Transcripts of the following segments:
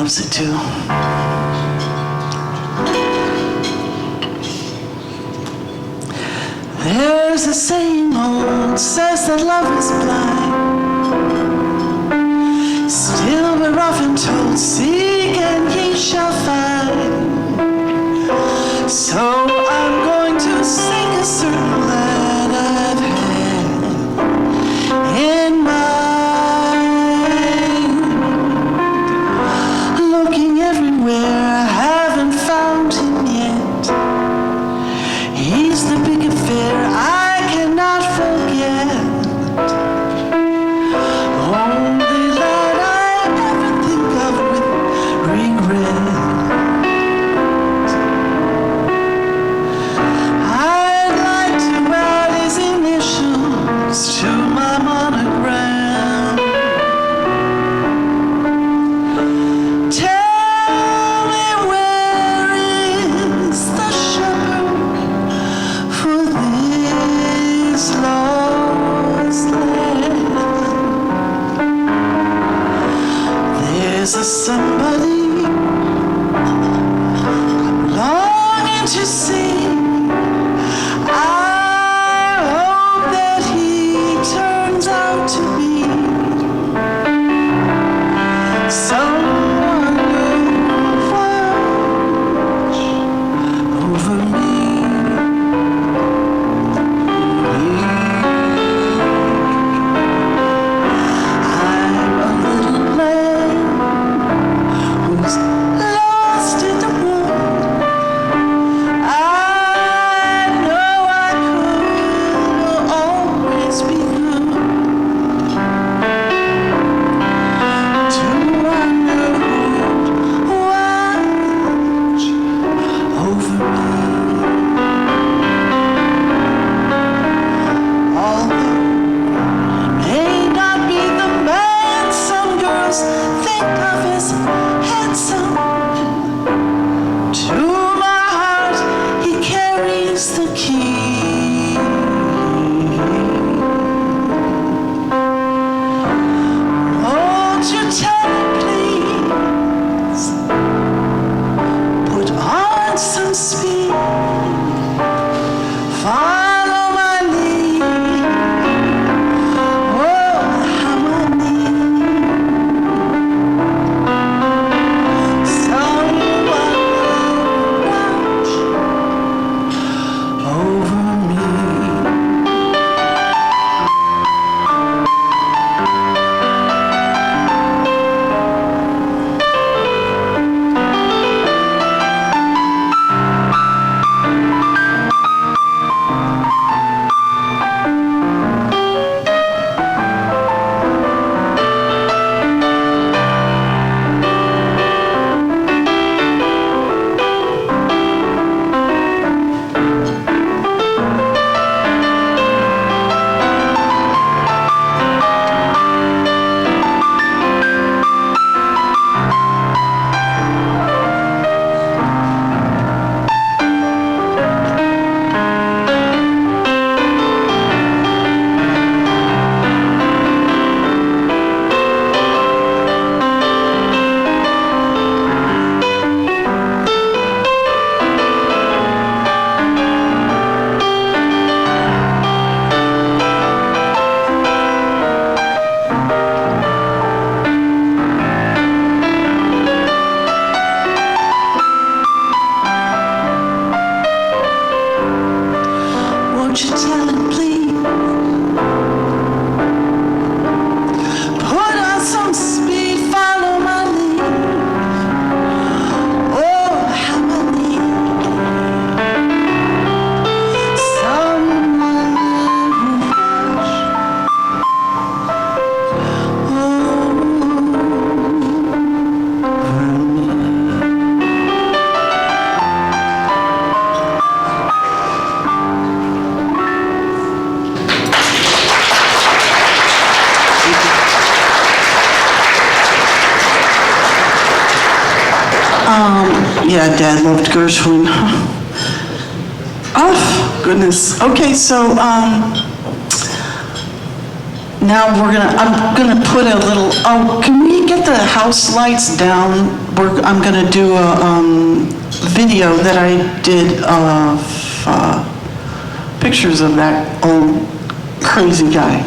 loves it too. There's a saying old says that love is blind. Still we're often told, seek and ye shall find. So I'm going to sing a certain that I've had in mind. Looking everywhere, I haven't found him yet. He's the big affair I cannot forget. Only that I ever think of with regret. I'd like to add his initials to my monogram. Tell me, where is the shepherd for this lost land? There's a somebody I'm longing to see. I hope that he turns out to be someone who'll watch over me. I'm a little lamb who's lost in the wood. I know I could always be good. To wonder who'd watch over me. Although I may not be the man some girls think of as handsome, to my heart he carries the key. Won't you tell me, please? Put on some speed. Follow my lead. Oh, how I need someone watch over me. Won't you tell him, please? Put on some speed, follow my lead. Oh, how I need someone who'll watch over me. Yeah, Dad loved Gershwin. Oh, goodness. Okay, so Now I'm gonna put a little, oh, can we get the house lights down? I'm gonna do a video that I did of pictures of that old crazy guy.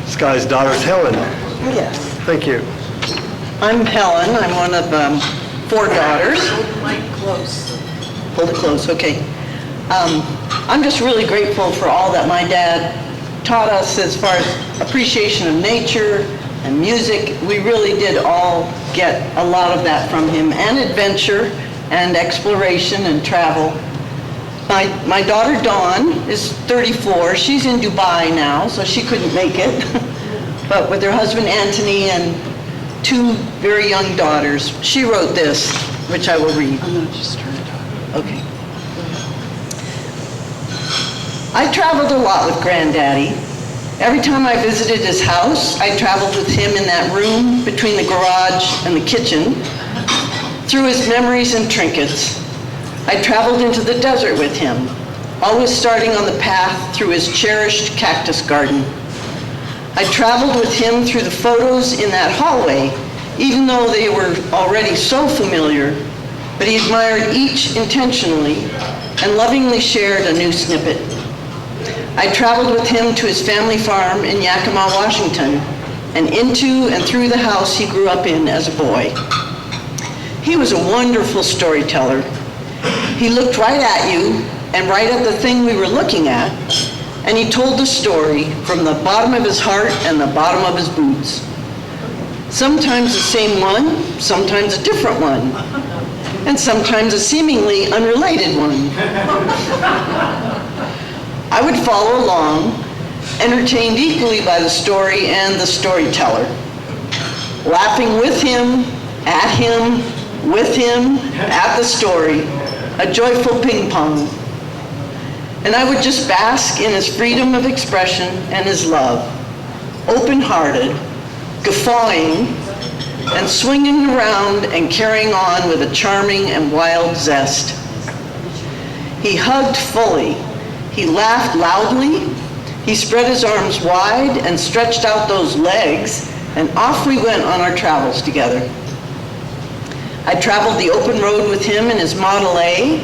This guy's daughter's Helen. Yes. Thank you. I'm Helen. I'm one of 4 daughters. Hold the mic close. Hold it close, okay. I'm just really grateful for all that my dad taught us as far as appreciation of nature and music. We really did all get a lot of that from him, and adventure and exploration and travel. My daughter Dawn is 34. She's in Dubai now, so she couldn't make it. But with her husband Anthony and 2 very young daughters, she wrote this, which I will read. I'm gonna just turn it on. Okay. I traveled a lot with Granddaddy. Every time I visited his house, I traveled with him in that room between the garage and the kitchen, through his memories and trinkets. I traveled into the desert with him, always starting on the path through his cherished cactus garden. I traveled with him through the photos in that hallway, even though they were already so familiar, but he admired each intentionally and lovingly shared a new snippet. I traveled with him to his family farm in Yakima, Washington, and into and through the house he grew up in as a boy. He was a wonderful storyteller. He looked right at you and right at the thing we were looking at, and he told the story from the bottom of his heart and the bottom of his boots. Sometimes the same one, sometimes a different one, and sometimes a seemingly unrelated one. I would follow along, entertained equally by the story and the storyteller, laughing with him, at the story, a joyful ping pong. And I would just bask in his freedom of expression and his love, open-hearted, guffawing, and swinging around and carrying on with a charming and wild zest. He hugged fully, he laughed loudly, he spread his arms wide and stretched out those legs, and off we went on our travels together. I traveled the open road with him in his Model A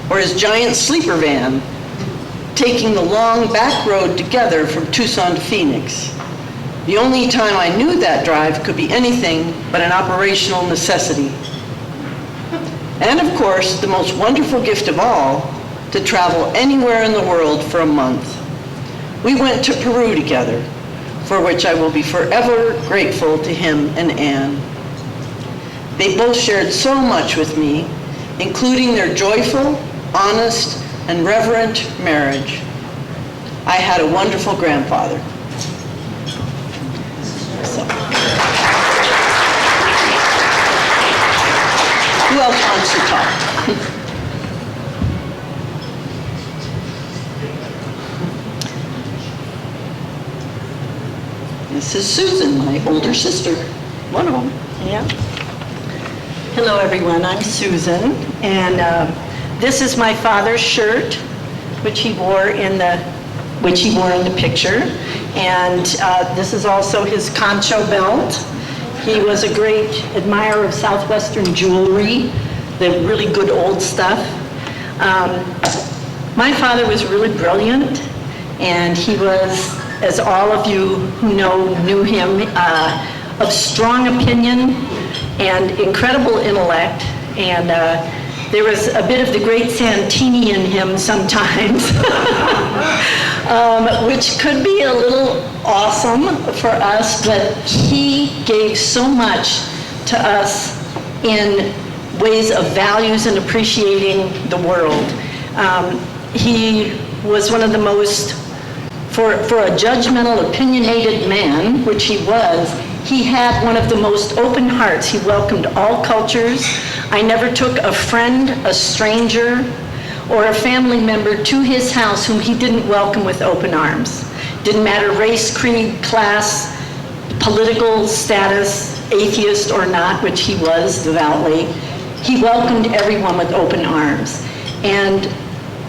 or his giant sleeper van, taking the long back road together from Tucson to Phoenix. The only time I knew that drive could be anything but an operational necessity. And of course, the most wonderful gift of all, to travel anywhere in the world for a month. We went to Peru together, for which I will be forever grateful to him and Anne. They both shared so much with me, including their joyful, honest, and reverent marriage. I had a wonderful grandfather. So. Who else wants to talk? This is Susan, my older sister, one of them. Yeah. Hello, everyone. I'm Susan, and this is my father's shirt, which he wore in the picture, and this is also his concho belt. He was a great admirer of Southwestern jewelry, the really good old stuff. My father was really brilliant, and he was, as all of you who knew him, of strong opinion and incredible intellect, and there was a bit of the great Santini in him sometimes, which could be a little awesome for us, but he gave so much to us in ways of values and appreciating the world. He was one of the most, for a judgmental, opinionated man, which he was, he had one of the most open hearts. He welcomed all cultures. I never took a friend, a stranger, or a family member to his house whom he didn't welcome with open arms. Didn't matter race, creed, class, political status, atheist or not, which he was devoutly. He welcomed everyone with open arms. And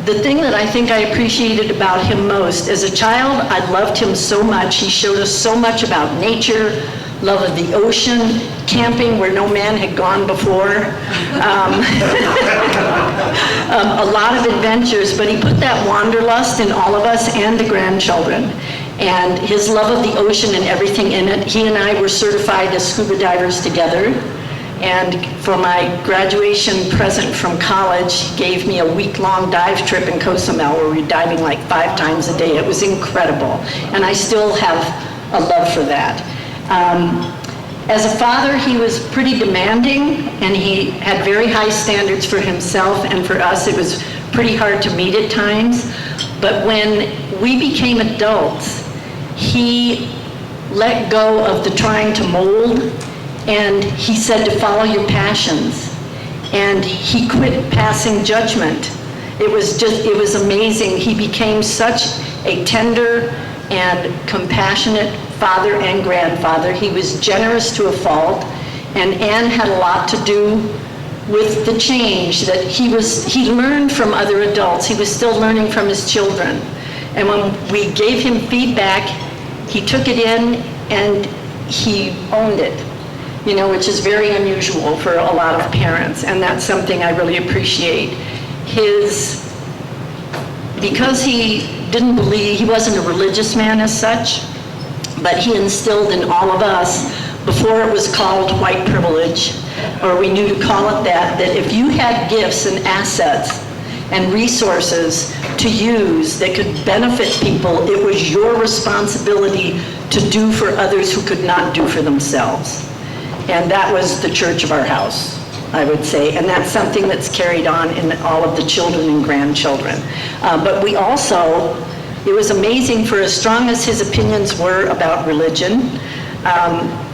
the thing that I think I appreciated about him most, as a child, I loved him so much. He showed us so much about nature, love of the ocean, camping where no man had gone before, a lot of adventures, but he put that wanderlust in all of us and the grandchildren. And his love of the ocean and everything in it. He and I were certified as scuba divers together. And for my graduation present from college, he gave me a week-long dive trip in Cozumel where we were diving like 5 times a day. It was incredible. And I still have a love for that. As a father, he was pretty demanding, and he had very high standards for himself, and for us it was pretty hard to meet at times. But when we became adults, he let go of the trying to mold, and he said to follow your passions. And he quit passing judgment. It was amazing. He became such a tender and compassionate father and grandfather. He was generous to a fault, and Ann had a lot to do with the change that he learned from other adults. He was still learning from his children. And when we gave him feedback, he took it in and he owned it, which is very unusual for a lot of parents, and that's something I really appreciate. Because he didn't believe, he wasn't a religious man as such, but he instilled in all of us, before it was called white privilege, or we knew to call it that if you had gifts and assets and resources to use that could benefit people, it was your responsibility to do for others who could not do for themselves. And that was the church of our house, I would say, and that's something that's carried on in all of the children and grandchildren. But we also, it was amazing, for as strong as his opinions were about religion,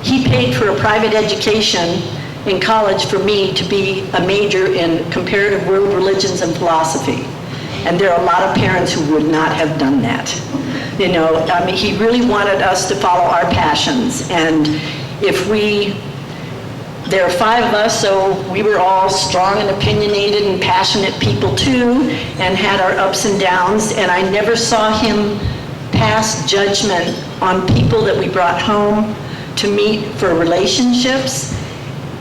he paid for a private education in college for me to be a major in comparative world religions and philosophy. And there are a lot of parents who would not have done that. He really wanted us to follow our passions. And there are 5 of us, so we were all strong and opinionated and passionate people too, and had our ups and downs, and I never saw him pass judgment on people that we brought home to meet for relationships.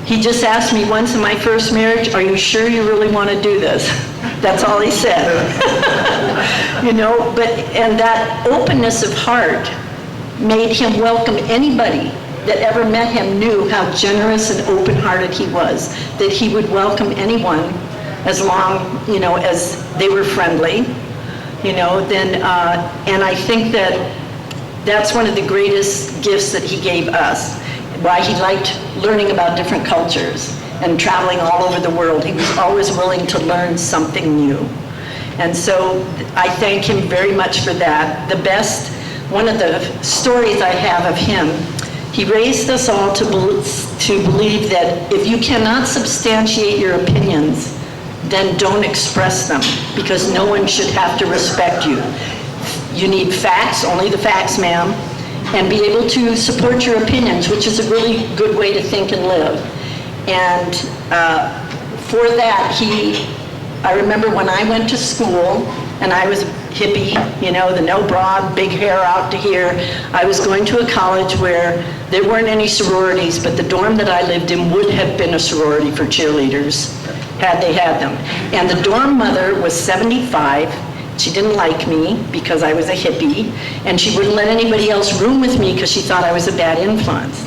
He just asked me once in my first marriage, "Are you sure you really want to do this?" That's all he said. And that openness of heart made him welcome anybody that ever met him, knew how generous and open-hearted he was, that he would welcome anyone as long, as they were friendly, and I think that's one of the greatest gifts that he gave us, why he liked learning about different cultures and traveling all over the world. He was always willing to learn something new. And so I thank him very much for that. One of the stories I have of him, he raised us all to believe that if you cannot substantiate your opinions, then don't express them, because no one should have to respect you. You need facts, only the facts, ma'am, and be able to support your opinions, which is a really good way to think and live. And for that, I remember when I went to school, and I was a hippie, the no bra, big hair out to here. I was going to a college where there weren't any sororities, but the dorm that I lived in would have been a sorority for cheerleaders, had they had them. And the dorm mother was 75. She didn't like me because I was a hippie, and she wouldn't let anybody else room with me because she thought I was a bad influence.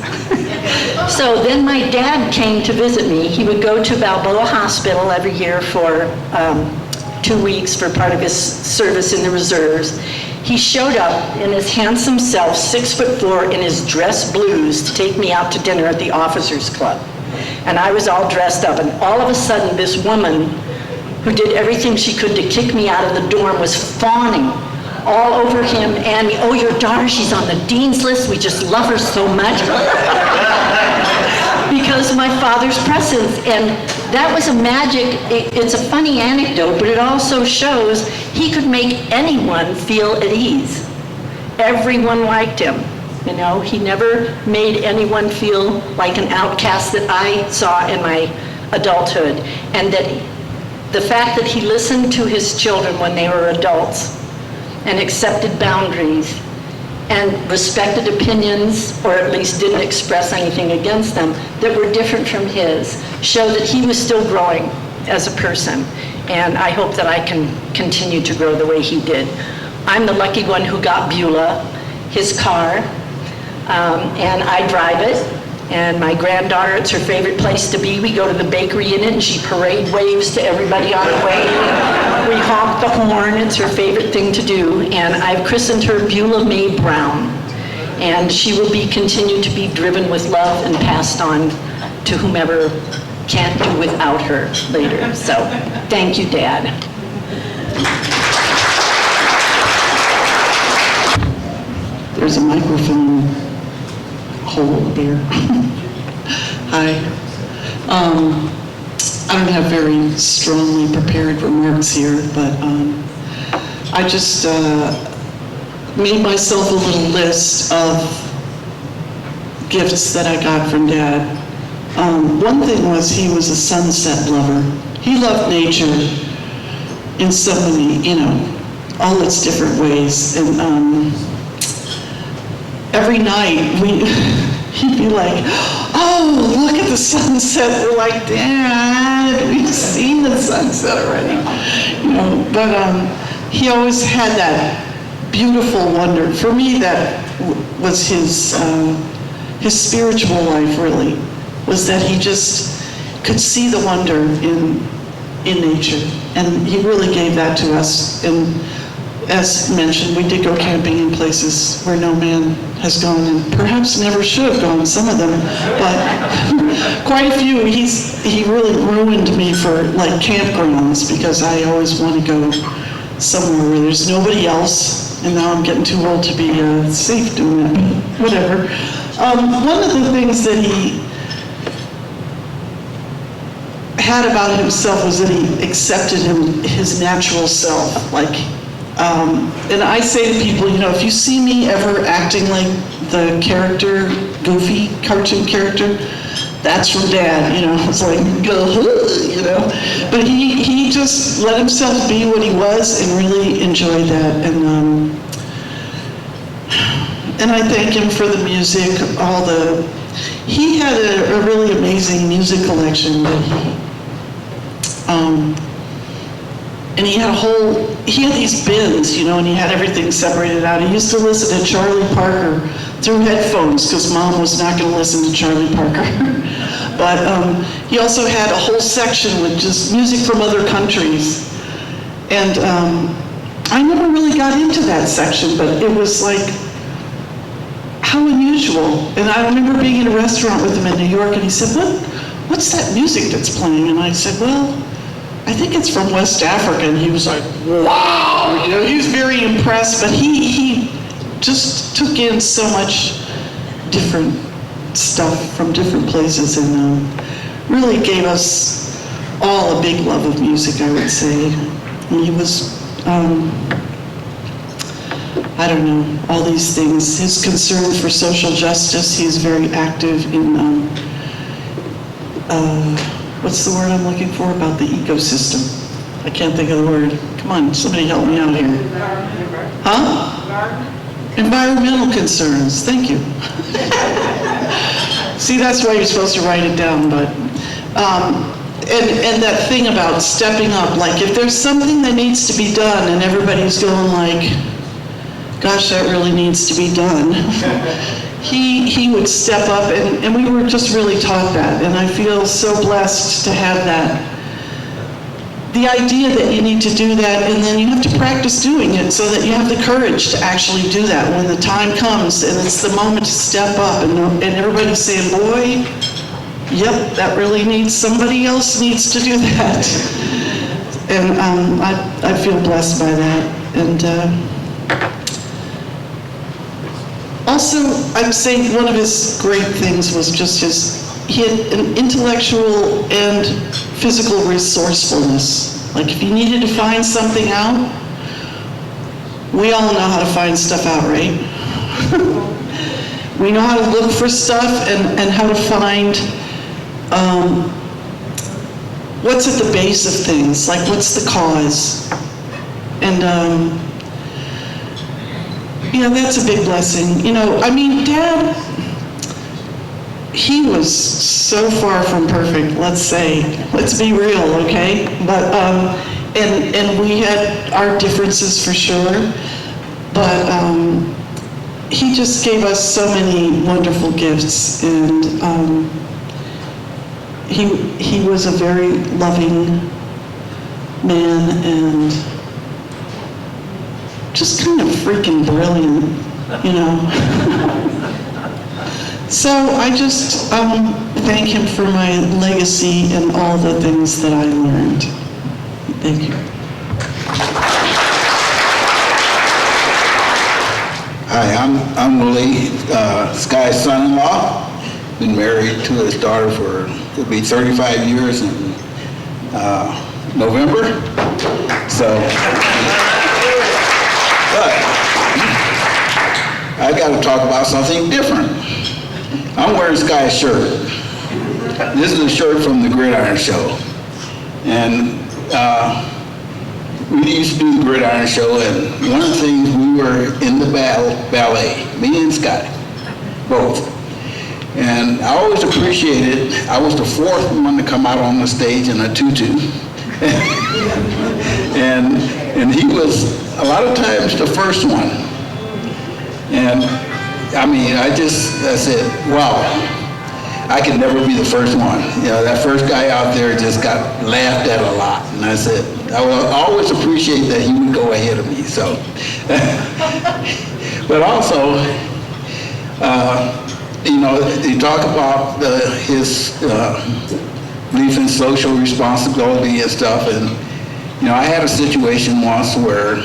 So then my dad came to visit me. He would go to Balboa Hospital every year for 2 weeks for part of his service in the reserves. He showed up in his handsome self, 6'4", in his dress blues to take me out to dinner at the Officers Club. And I was all dressed up, and all of a sudden this woman who did everything she could to kick me out of the dorm was fawning all over him and me. "Oh, your daughter, she's on the dean's list. We just love her so much." Because my father's presence. And that was a magic, it's a funny anecdote, but it also shows he could make anyone feel at ease. Everyone liked him, you know? He never made anyone feel like an outcast that I saw in my adulthood. And that the fact that he listened to his children when they were adults and accepted boundaries and respected opinions, or at least didn't express anything against them, that were different from his, show that he was still growing as a person. And I hope that I can continue to grow the way he did. I'm the lucky one who got Beulah, his car, and I drive it. And my granddaughter, it's her favorite place to be. We go to the bakery in it, and she parade waves to everybody on the way. We honk the horn. It's her favorite thing to do. And I've christened her Beulah Mae Brown. And she will be continued to be driven with love and passed on to whomever can't do without her later. So, thank you, Dad. There's a microphone hole there. Hi. I don't have very strongly prepared remarks here, but I just made myself a little list of gifts that I got from Dad. One thing was he was a sunset lover. He loved nature in so many, you know, all its different ways. And every night he'd be like, oh, look at the sunset. We're like, Dad, we've seen the sunset already. You know, but he always had that beautiful wonder. For me, that was his spiritual life, really, was that he just could see the wonder in nature. And he really gave that to us. And as mentioned, we did go camping in places where no man has gone, and perhaps never should have gone, some of them, but quite a few. He really ruined me for like campgrounds, because I always want to go somewhere where there's nobody else, and now I'm getting too old to be safe doing that, but whatever. One of the things that he had about himself was that he accepted his natural self, like. And I say to people, you know, if you see me ever acting like the character, goofy cartoon character, that's from Dad, you know. It's like, you know. But he just let himself be what he was and really enjoyed that. And I thank him for the music, he had a really amazing music collection that and he had these bins, you know, and he had everything separated out. He used to listen to Charlie Parker through headphones, because Mom was not going to listen to Charlie Parker. But he also had a whole section with just music from other countries. And I never really got into that section, but it was like, how unusual. And I remember being in a restaurant with him in New York, and he said, what's that music that's playing? And I said, well, I think it's from West Africa. And he was like, wow, you know, he was very impressed, but he just took in so much different stuff from different places, and really gave us all a big love of music, I would say. And he was, I don't know, all these things. His concern for social justice, he's very active in, what's the word I'm looking for about the ecosystem? I can't think of the word. Come on, somebody help me out here. Huh? Environmental concerns, thank you. See, that's why you're supposed to write it down, but, and that thing about stepping up, like if there's something that needs to be done and everybody's going like, gosh, that really needs to be done, he would step up, and we were just really taught that, and I feel so blessed to have that. The idea that you need to do that, and then you have to practice doing it so that you have the courage to actually do that when the time comes, and it's the moment to step up, and everybody's saying, boy, yep, that really needs, somebody else needs to do that. And I feel blessed by that. And also, I would say one of his great things was just his he had an intellectual and physical resourcefulness. Like if you needed to find something out, we all know how to find stuff out, right? We know how to look for stuff and how to find what's at the base of things, like what's the cause. And yeah, that's a big blessing. You know, I mean, Dad, he was so far from perfect, let's be real, okay? But, and we had our differences for sure, but he just gave us so many wonderful gifts, and he was a very loving man and just kind of freaking brilliant, you know? So I just thank him for my legacy and all the things that I learned. Thank you. Hi, I'm Willie, Sky's son-in-law. Been married to his daughter for, it'll be 35 years in November. So, but I got to talk about something different. I'm wearing Sky's shirt. This is a shirt from the Gridiron Show. And we used to do the Gridiron Show, and one of the things, we were in the ballet, me and Sky, both. And I always appreciated, I was the fourth one to come out on the stage in a tutu. and he was, a lot of times, the first one. And I mean, I said, wow, I could never be the first one. You know, that first guy out there just got laughed at a lot. And I said, I will always appreciate that he would go ahead of me, so. But also, you know, you talk about his belief in social responsibility and stuff, and, you know, I had a situation once where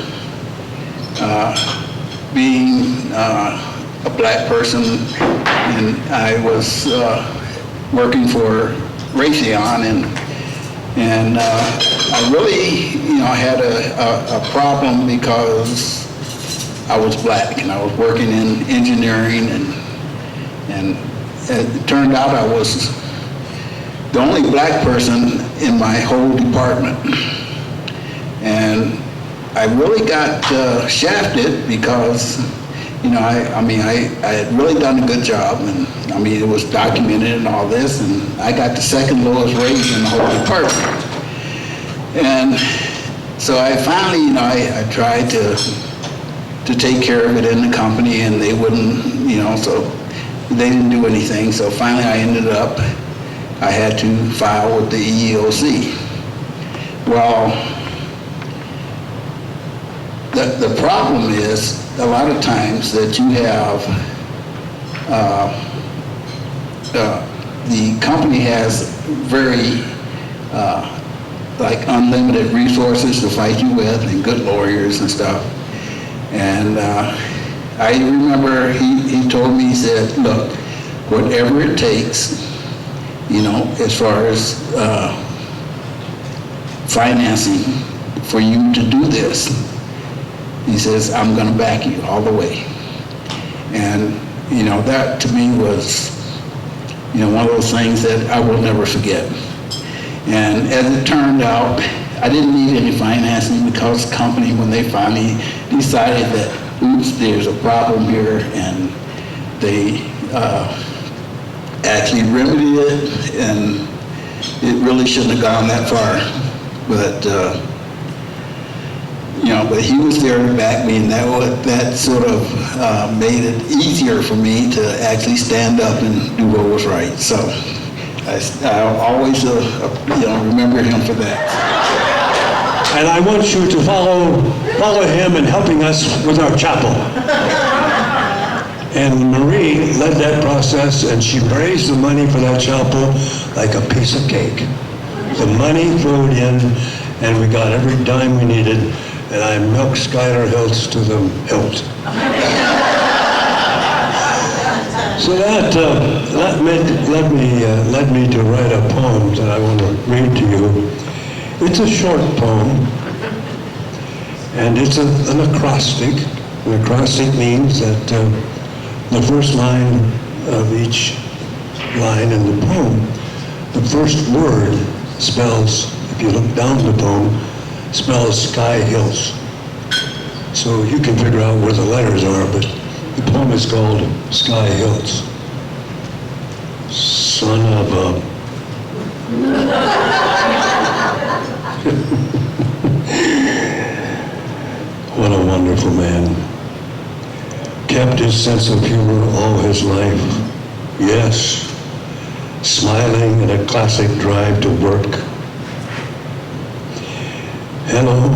being a black person, and I was working for Raytheon, and I really, you know, had a problem because I was black, and I was working in engineering, and it turned out I was the only black person in my whole department. And I really got shafted because, you know, I had really done a good job, and I mean, it was documented and all this, and I got the second lowest raise in the whole department. And so I finally, you know, I tried to take care of it in the company, and they wouldn't, you know, so they didn't do anything. So finally I ended up, I had to file with the EEOC. Well, the problem is a lot of times that you have, the company has very, like unlimited resources to fight you with, and good lawyers and stuff. And I remember he told me, he said, look, whatever it takes, you know, as far as financing for you to do this, he says, I'm going to back you all the way. And, you know, that to me was, you know, one of those things that I will never forget. And as it turned out, I didn't need any financing because the company, when they finally decided that, oops, there's a problem here, and they actually remedied it, and it really shouldn't have gone that far. But, you know, but he was there to back me, and that sort of made it easier for me to actually stand up and do what was right. So I'll always, you know, remember him for that. And I want you to follow him in helping us with our chapel. And Marie led that process, and she raised the money for that chapel like a piece of cake. The money flowed in, and we got every dime we needed, and I milked Schuyler Hilts to the hilt. So that led me to write a poem that I want to read to you. It's a short poem, and it's an acrostic. An acrostic means that the first line of each line in the poem, the first word spells, if you look down the poem, spells Sky Hilts. So you can figure out where the letters are, but the poem is called Sky Hilts. Son of a... What a wonderful man. Kept his sense of humor all his life. Yes, smiling in a classic drive to work. Hello.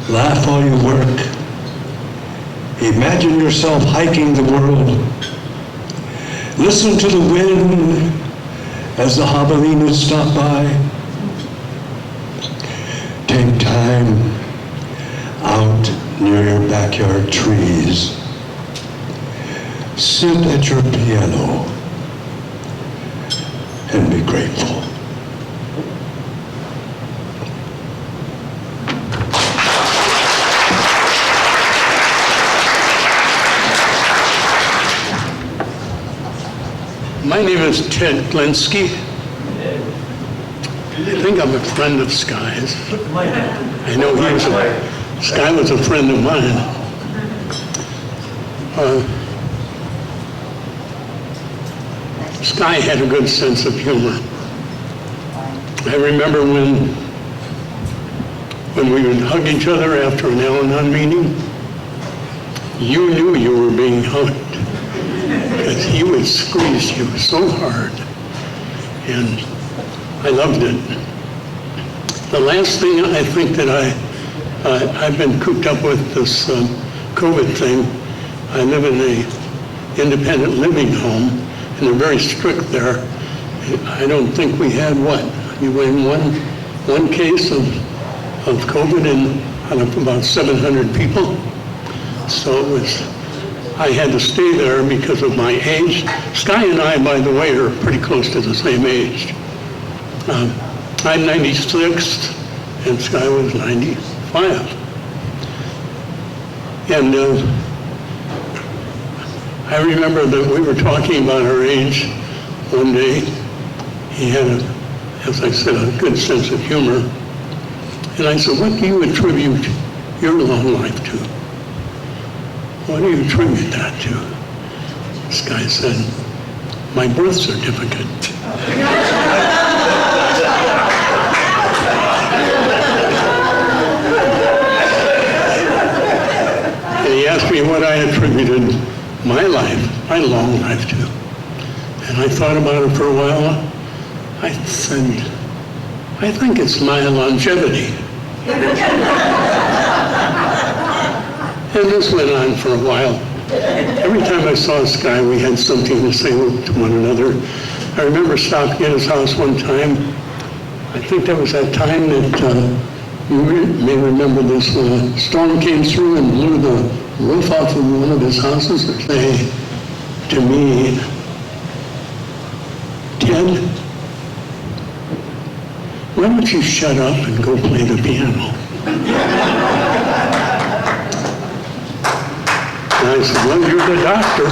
Laugh while you work. Imagine yourself hiking the world. Listen to the wind as the javelinas stop by. Take time out near your backyard trees. Sit at your piano and be grateful. My name is Ted Glinsky. I think I'm a friend of Sky's. I know Sky was a friend of mine. Sky had a good sense of humor. I remember when we would hug each other after an Al-Anon meeting, you knew you were being hugged, because he would squeeze you so hard, and I loved it. The last thing I think that I've been cooped up with this COVID thing. I live in a independent living home, and they're very strict there. I don't think we had one case of COVID out of about 700 people. So I had to stay there because of my age. Sky and I, by the way, are pretty close to the same age. I'm 96, and Sky was 95. And I remember that we were talking about our age one day. He had, as I said, a good sense of humor. And I said, what do you attribute your long life to? What do you attribute that to? This guy said, my birth certificate. And he asked me what I attributed my long life to. And I thought about it for a while. I said, I think it's my longevity. And this went on for a while. Every time I saw Sky, we had something to say to one another. I remember stopping at his house one time. I think that was that time that you may remember this storm came through and blew the roof off of one of his houses and say to me, Ted, why don't you shut up and go play the piano? And I said, well, you're the doctor.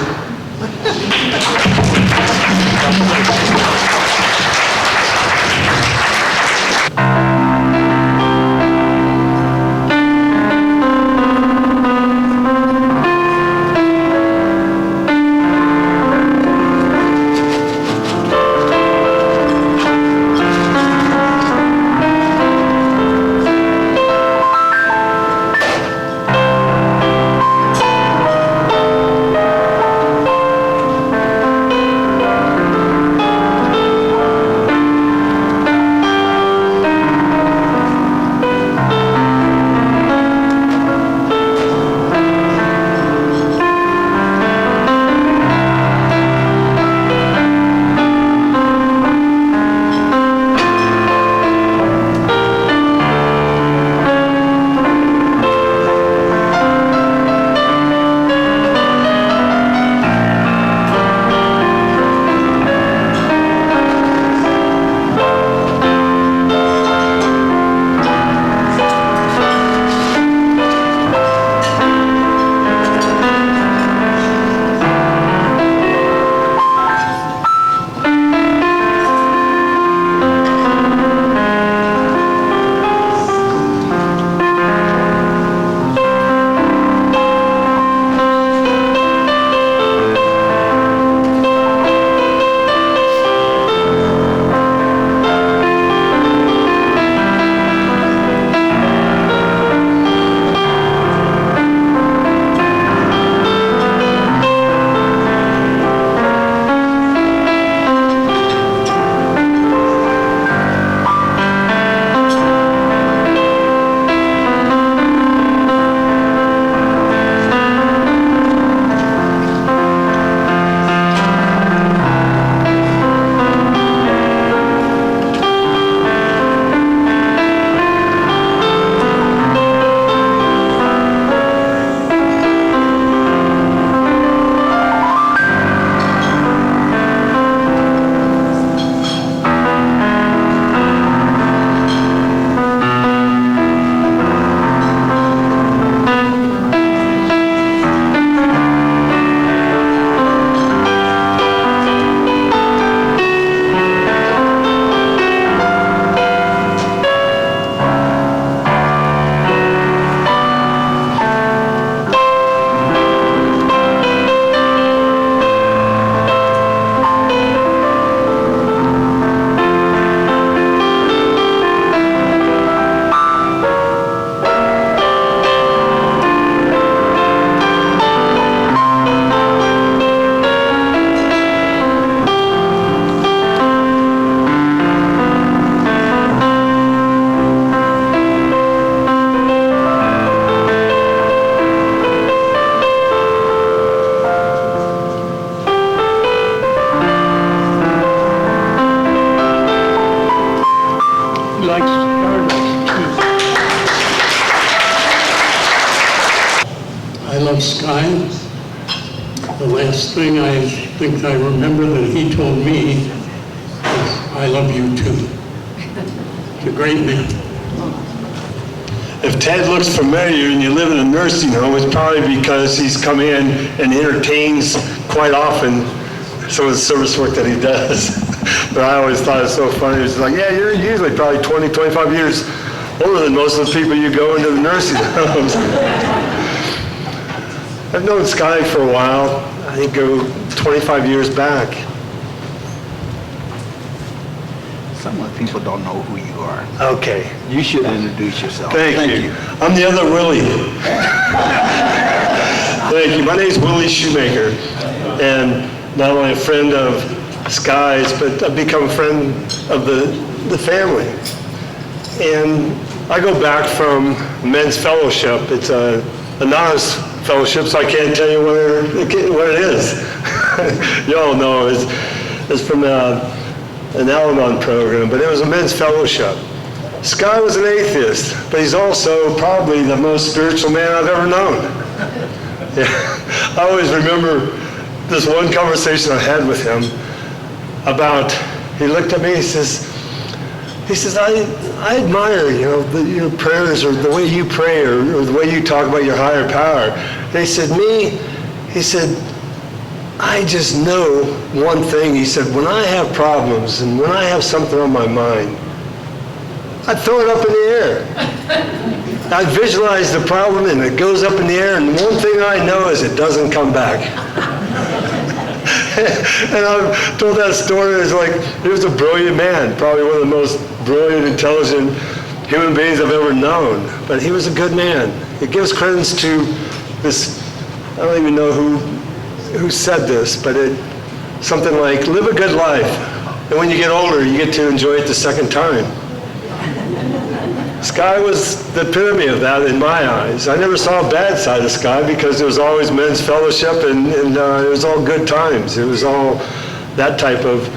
I love Sky. The last thing I think I remember that he told me is, I love you too. He's a great man. If Ted looks familiar and you live in a nursing home, it's probably because he's come in and entertains quite often some of the service work that he does. But I always thought it was so funny. It's like, yeah, you're usually probably 20, 25 years older than most of the people you go into the nursing homes. I've known Sky for a while. I think go 25 years back. Some of the people don't know who you are. Okay. You should introduce yourself. Thank you. I'm the other Willie. Thank you. My name's Willie Shoemaker, and not only a friend of Sky's, but I've become a friend of the family. And I go back from men's fellowship. It's a novice fellowship, so I can't tell you what it is. You all know it's from an Al-Anon program, but it was a men's fellowship. Sky was an atheist, but he's also probably the most spiritual man I've ever known. Yeah. I always remember this one conversation I had with him about, he looked at me, he says, I admire, your prayers or the way you pray or the way you talk about your higher power. And he said, I just know one thing. He said, when I have problems and when I have something on my mind, I throw it up in the air. I visualize the problem and it goes up in the air, and one thing I know is it doesn't come back. And I've told that story. It's like, he was a brilliant man, probably one of the most brilliant, intelligent human beings I've ever known. But he was a good man. It gives credence to this, I don't even know who said this, but something like, live a good life. And when you get older, you get to enjoy it the second time. Sky was the epitome of that in my eyes. I never saw a bad side of Sky because it was always men's fellowship and it was all good times. It was all that type of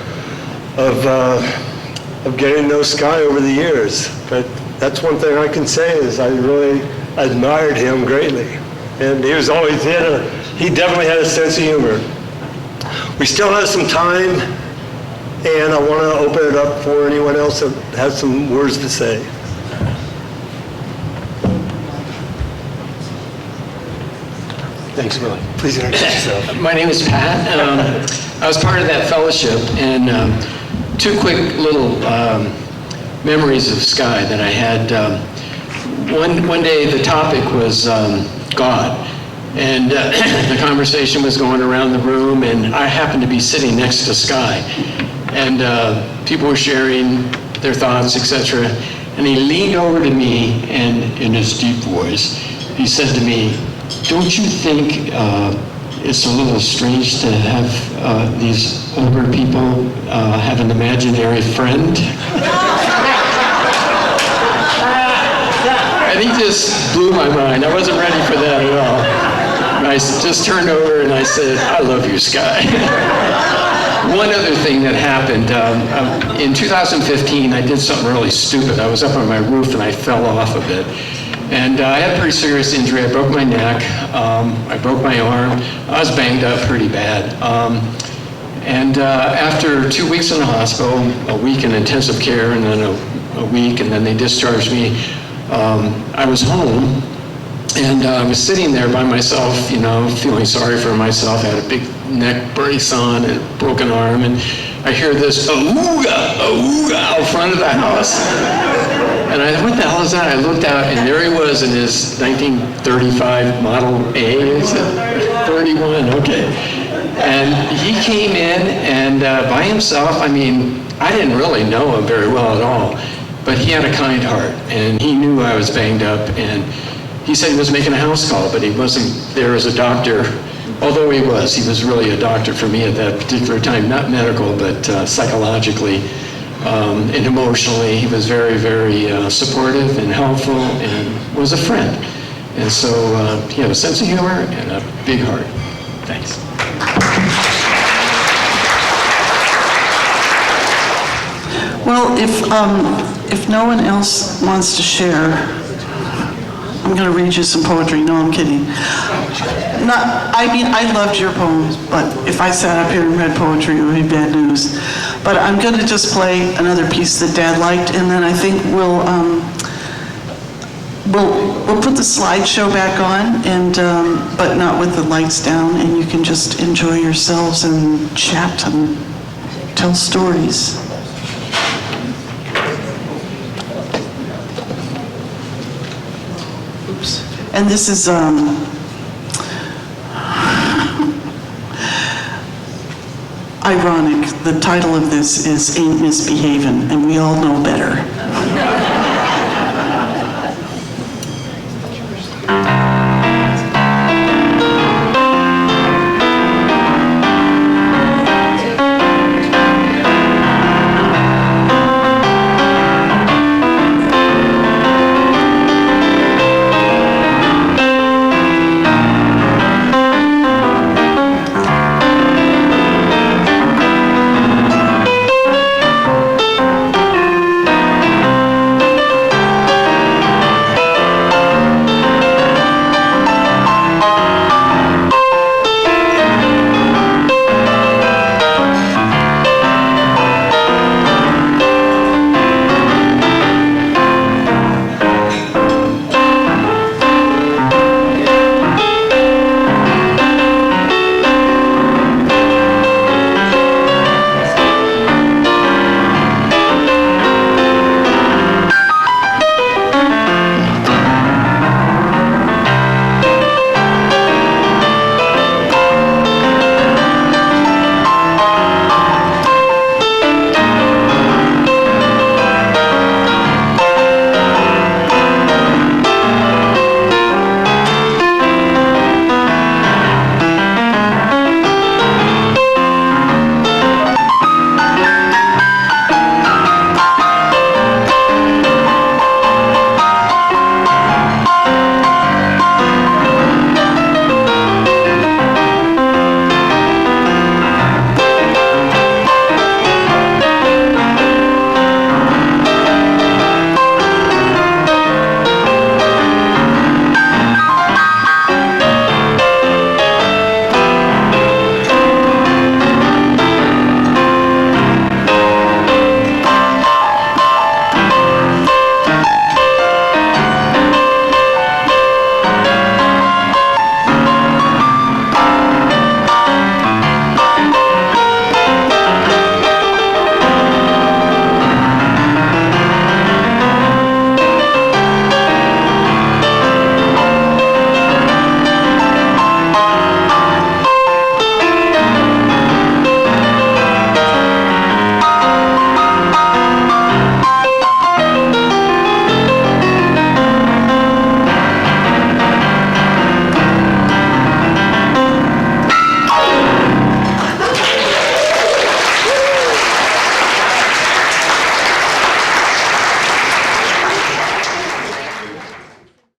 getting to know Sky over the years. But that's one thing I can say is I really admired him greatly. And he definitely had a sense of humor. We still have some time, and I want to open it up for anyone else that has some words to say. Thanks, Willie. Please introduce yourself. My name is Pat. I was part of that fellowship, and two quick little memories of Sky that I had. One day the topic was God, and the conversation was going around the room, and I happened to be sitting next to Sky, and people were sharing their thoughts, etc. And he leaned over to me, and in his deep voice, he said to me, "Don't you think it's a little strange to have these older people have an imaginary friend?" And he just blew my mind. I wasn't ready for that at all. And I just turned over and I said, "I love you, Sky." One other thing that happened, in 2015, I did something really stupid. I was up on my roof and I fell off of it. And I had a pretty serious injury. I broke my neck, I broke my arm. I was banged up pretty bad. And after 2 weeks in the hospital, a week in intensive care, and then a week, and then they discharged me, I was home, and I was sitting there by myself, feeling sorry for myself. I had a big neck brace on and a broken arm, and I hear this "ooga, ooga" out front of the house. And I thought, what the hell is that? I looked out, and there he was in his 1935 Model A. Is it 31? Okay. And he came in, and by himself, I didn't really know him very well at all, but he had a kind heart, and he knew I was banged up, and he said he was making a house call, but he wasn't there as a doctor, although he was really a doctor for me at that particular time, not medical, but psychologically. And emotionally, he was very, very supportive and helpful and was a friend. And so he had a sense of humor and a big heart. Thanks. Well, if no one else wants to share, I'm I'm going to read you some poetry. No, I'm kidding. I loved your poems, but if I sat up here and read poetry, it would be bad news. But I'm going to just play another piece that Dad liked, and then I think we'll put the slideshow back on, and but not with the lights down, and you can just enjoy yourselves and chat and tell stories. Oops. And this is ironic. The title of this is Ain't Misbehavin', and we all know better.